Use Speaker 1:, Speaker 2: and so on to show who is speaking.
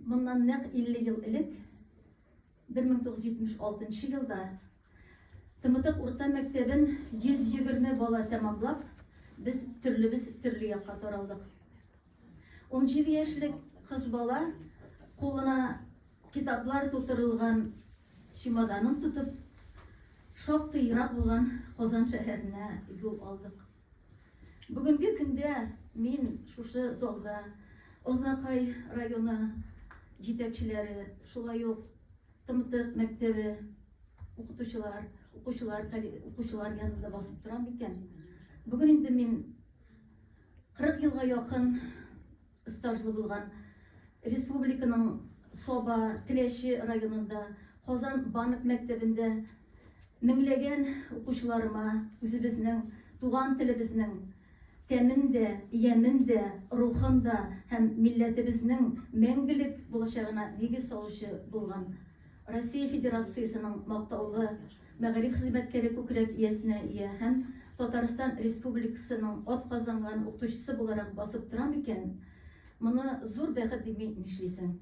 Speaker 1: Bundan nәq 50 ел элек 1976 елда Тымытык урта мәктәбен 120 бала тәмамлап, без төрле якка таралдык. 17 яшьлек кыз бала кулына китаплар тутырылган чемоданын тутып, шактый ерак булган Казан шәһәренә юл алдык. Бүгенге көндә мин шушы залда Озакай районы җитәкчеләре, шулай ук Тымытык мәктәбе укучылар янында басып торам икән. Бүген инде мин 40 елга якын стажлы булган республиканың Соба Теләче районында Казан Банк мәктәбендә меңләгән укучыларыма үзебезнең туган телебезнең тәмендә, ямендә, рухында һәм милләтебезнең мәңгелек булачагына нигез салучы булган Россия Федерациясының мактаулы мәгариф хезмәткәре күкрәк иясенә ия һәм Татарстан Республикасының атказанган укытучысы буларак басып торам икән, моны зур бәхет дип нишлисең.